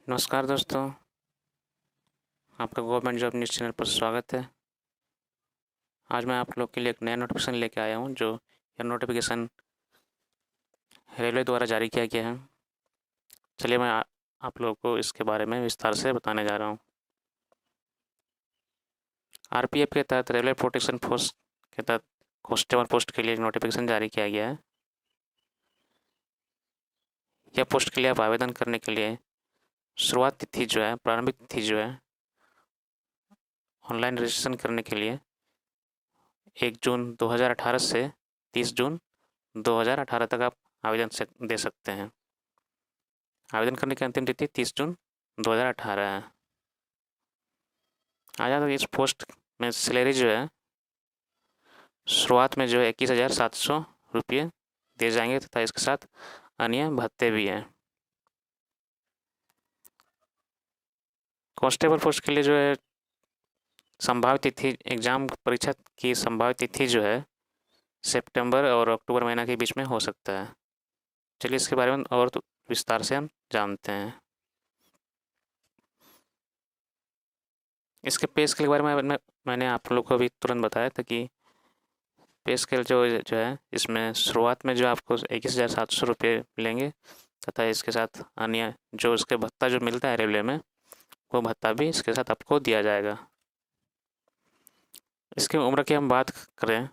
नमस्कार दोस्तों, आपका गवर्नमेंट जॉब न्यूज़ चैनल पर स्वागत है। आज मैं आप लोग के लिए एक नया नोटिफिकेशन लेके आया हूँ जो यह नोटिफिकेशन रेलवे द्वारा जारी किया गया है। चलिए मैं आप लोगों को इसके बारे में विस्तार से बताने जा रहा हूँ। आरपीएफ के तहत रेलवे प्रोटेक्शन फोर्स के तहत कांस्टेबल पोस्ट के लिए एक नोटिफिकेशन जारी किया गया है। यह पोस्ट के लिए आप आवेदन करने के लिए शुरुआत तिथि जो है, प्रारंभिक तिथि जो है, ऑनलाइन रजिस्ट्रेशन करने के लिए 1 जून 2018 से 30 जून 2018 तक आप आवेदन दे सकते हैं। आवेदन करने की अंतिम तिथि 30 जून 2018 है। आ जाता है इस पोस्ट में सैलरी जो है शुरुआत में जो है 21,700 रुपये दिए जाएंगे तथा इसके साथ अन्य भत्ते भी हैं। कांस्टेबल पोस्ट के लिए जो है संभावित तिथि, एग्जाम परीक्षा की संभावित तिथि जो है सितंबर और अक्टूबर महीना के बीच में हो सकता है। चलिए इसके बारे में और तो विस्तार से हम जानते हैं। इसके पे स्केल के बारे में मैंने आप लोग को अभी तुरंत बताया था कि पे स्केल जो है इसमें शुरुआत में जो आपको 21,700 रुपये मिलेंगे तथा इसके साथ अन्य जो उसके भत्ता जो मिलता है रेलवे में वो भत्ता भी इसके साथ आपको दिया जाएगा। इसकी उम्र की हम बात करें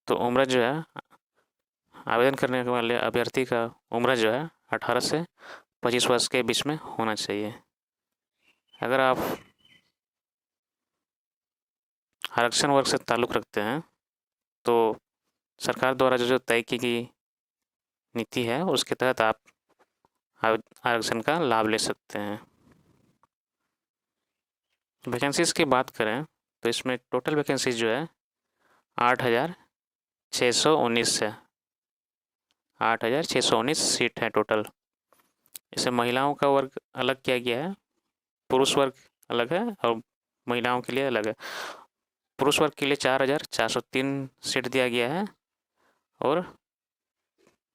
तो उम्र जो है आवेदन करने वाले अभ्यर्थी का उम्र जो है 18 से 25 वर्ष के बीच में होना चाहिए। अगर आप आरक्षण वर्ग से ताल्लुक़ रखते हैं तो सरकार द्वारा जो तय की गई नीति है उसके तहत आप आरक्षण का लाभ ले सकते हैं। वैकेंसीज़ की बात करें तो इसमें टोटल वैकेंसीज जो है 8,619 है। 8,619 सीट है टोटल। इसे महिलाओं का वर्ग अलग किया गया है, पुरुष वर्ग अलग है और महिलाओं के लिए अलग है। पुरुष वर्ग के लिए 4,403 सीट दिया गया है और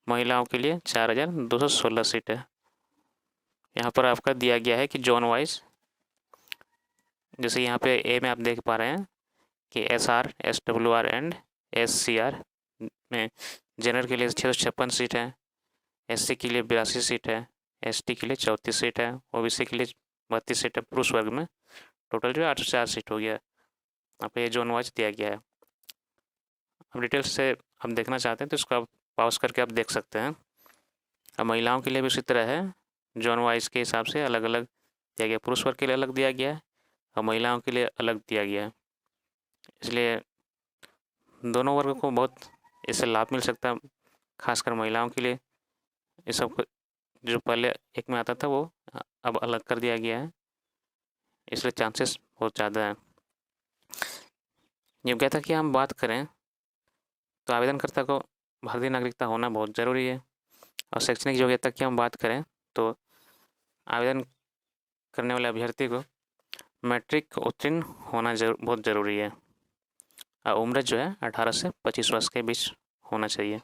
महिलाओं के लिए 4,216 सीट है। यहाँ पर आपका दिया गया है कि जोन वाइज, जैसे यहाँ पे ए में आप देख पा रहे हैं कि SR, SWR एंड SCR में जनरल के लिए 656 सीट है, SC के लिए 82 सीट है, ST के लिए 34 सीट है, OBC के लिए 32 सीट है। पुरुष वर्ग में टोटल जो है 804 सीट हो गया। यहाँ पे जोन वाइज दिया गया है। अब डिटेल्स से हम देखना चाहते हैं तो इसको आप पॉज करके आप देख सकते हैं। अब महिलाओं के लिए भी उसी तरह है, जोन वाइज के हिसाब से अलग अलग दिया गया। पुरुष वर्ग के लिए अलग दिया गया है और महिलाओं के लिए अलग दिया गया है। इसलिए दोनों वर्ग को बहुत इससे लाभ मिल सकता है, खासकर महिलाओं के लिए। ये सब जो पहले एक में आता था वो अब अलग कर दिया गया है, इसलिए चांसेस बहुत ज़्यादा है। योग्यता की हम बात करें तो आवेदनकर्ता को भारतीय नागरिकता होना बहुत ज़रूरी है। और शैक्षणिक योग्यता की हम बात करें तो आवेदन करने वाले अभ्यर्थी को मैट्रिक उत्तीर्ण होना बहुत ज़रूरी है और उम्र जो है 18 से 25 वर्ष के बीच होना चाहिए।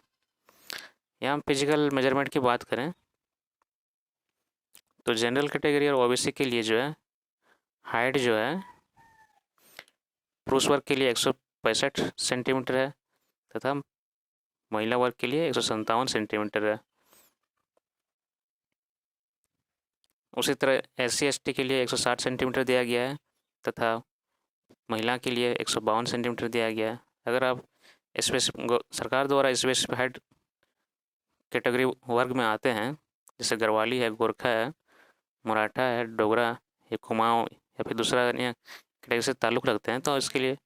यहाँ फिजिकल मेजरमेंट की बात करें तो जनरल कैटेगरी और ओबीसी के लिए जो है हाइट जो है पुरुष वर्ग के लिए 165 सेंटीमीटर है तथा महिला वर्ग के लिए 157 सेंटीमीटर है। उसी तरह SC/ST के लिए 160 सेंटीमीटर दिया गया है तथा महिला के लिए 152 सेंटीमीटर दिया गया है। अगर आप सरकार द्वारा स्पेसिफाइड कैटेगरी वर्ग में आते हैं, जैसे गढ़वाली है, गोरखा है, मराठा है, डोगरा या कुमाऊँ या फिर दूसरा कैटेगरी से ताल्लुक़ रखते हैं, तो इसके लिए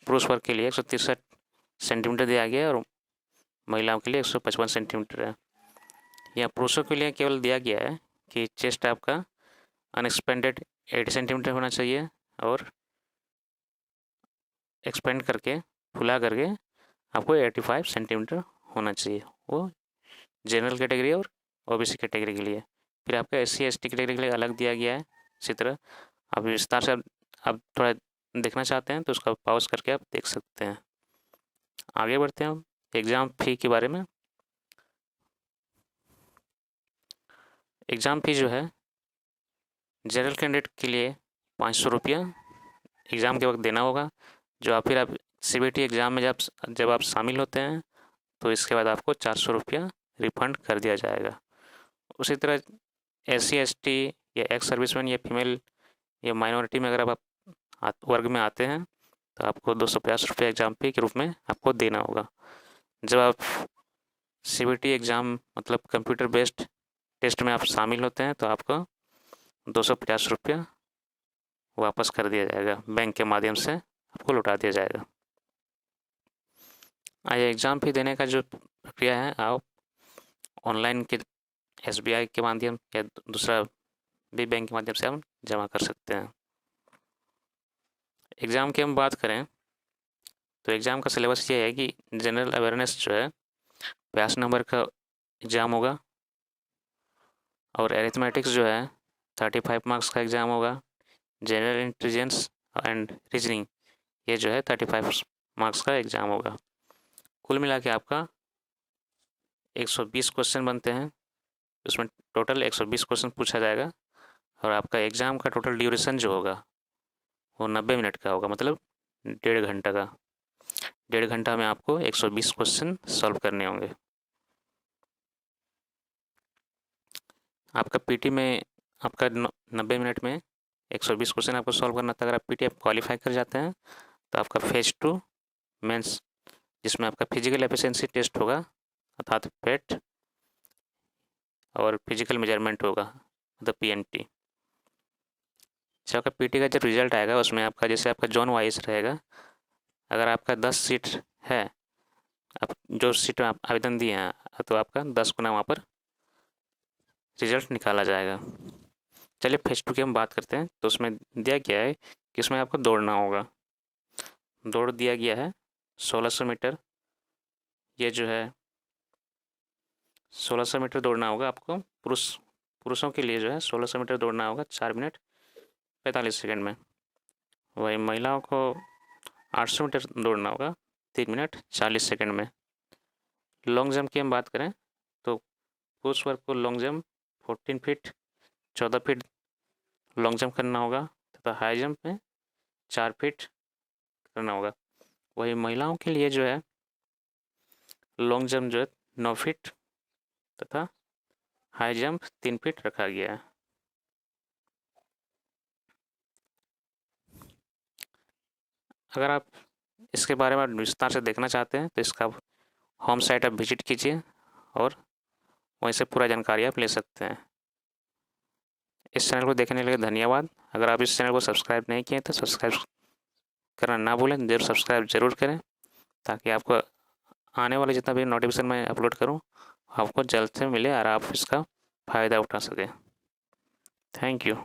पुरुष वर्ग के लिए 163 सेंटीमीटर दिया गया है और महिलाओं के लिए 155 सेंटीमीटर है। यहाँ पुरुषों के लिए केवल दिया गया है कि चेस्ट आपका अनएक्सपेंडेड 80 सेंटीमीटर होना चाहिए और एक्सपेंड करके फुला करके आपको 85 सेंटीमीटर होना चाहिए। वो जनरल कैटेगरी और ओबीसी कैटेगरी के लिए। फिर आपका SC/ST कैटेगरी के लिए अलग दिया गया है। इसी तरह आप विस्तार से आप थोड़ा देखना चाहते हैं तो उसका पॉज करके आप देख सकते हैं। आगे बढ़ते हैं हम एग्ज़ाम फ़ी के बारे में। एग्ज़ाम फ़ी जो है जनरल कैंडिडेट के लिए 500 रुपया एग्ज़ाम के वक्त देना होगा। जो आप फिर आप CBT एग्ज़ाम में जब आप शामिल होते हैं तो इसके बाद आपको 400 रुपया रिफंड कर दिया जाएगा। उसी तरह SC ST या एक्स सर्विसमैन या फीमेल या माइनॉरिटी में अगर आप वर्ग में आते हैं तो आपको 250 रुपये एग्ज़ाम फ़ी के रूप में आपको देना होगा। जब आप CBT एग्ज़ाम मतलब कंप्यूटर बेस्ड टेस्ट में आप शामिल होते हैं तो आपको 250 रुपया वापस कर दिया जाएगा, बैंक के माध्यम से आपको लौटा दिया जाएगा। आइए एग्ज़ाम फ़ी देने का जो प्रक्रिया है आप ऑनलाइन के SBI के माध्यम या दूसरा भी बैंक के माध्यम से हम जमा कर सकते हैं। एग्ज़ाम की हम बात करें तो एग्ज़ाम का सिलेबस ये है कि जनरल अवेयरनेस जो है 50 नंबर का एग्ज़ाम होगा और एरिथमेटिक्स जो है 35 मार्क्स का एग्ज़ाम होगा। जनरल इंटेलिजेंस एंड रीजनिंग ये जो है 35 मार्क्स का एग्ज़ाम होगा। कुल मिला के आपका 120 क्वेश्चन बनते हैं, उसमें टोटल 120 क्वेश्चन पूछा जाएगा और आपका एग्ज़ाम का टोटल ड्यूरेशन जो होगा वो 90 मिनट का होगा, मतलब 1.5 घंटा का। 1.5 घंटा में आपको 120 क्वेश्चन सॉल्व करने होंगे। आपका PT में आपका 90 मिनट में 120 क्वेश्चन आपको सॉल्व करना था। अगर आप PT आप क्वालिफाई कर जाते हैं तो आपका फेज 2 मेंस जिसमें आपका फिजिकल एफिशिएंसी टेस्ट होगा अर्थात पेट और फिजिकल मेजरमेंट होगा मतलब PNT। जब आपका PT का जब रिजल्ट आएगा उसमें आपका जैसे आपका जोन वाइज रहेगा। अगर आपका 10 सीट है, आप जो सीट में आप आवेदन दिए हैं तो आपका 10 गुना वहाँ पर रिजल्ट निकाला जाएगा। चलिए फेज 2 की हम बात करते हैं। तो उसमें दिया गया है कि उसमें आपको दौड़ना होगा। दौड़ दिया गया है 1600 मीटर। ये जो है 1600 मीटर दौड़ना होगा आपको। पुरुषों के लिए जो है 1600 मीटर दौड़ना होगा 4 मिनट 45 सेकंड में। वही महिलाओं को 800 मीटर दौड़ना होगा 3 मिनट 40 सेकंड में। लॉन्ग जंप की हम बात करें तो पुरुष वर्ग को long jump 14 feet 14 feet long jump करना होगा तथा हाई जंप में 4 फीट करना होगा। वही महिलाओं के लिए जो है लॉन्ग जंप जो है 9 फीट तथा हाई जंप 3 फीट रखा गया है। अगर आप इसके बारे में विस्तार से देखना चाहते हैं तो इसका होम साइट आप विजिट कीजिए और वहीं से पूरा जानकारी आप ले सकते हैं। इस चैनल को देखने के लिए धन्यवाद। अगर आप इस चैनल को सब्सक्राइब नहीं किए तो सब्सक्राइब करना ना भूलें, जरूर सब्सक्राइब जरूर करें ताकि आपको आने वाले जितना भी नोटिफिकेशन मैं अपलोड करूं आपको जल्द से मिले और आप इसका फ़ायदा उठा सकें। Thank you.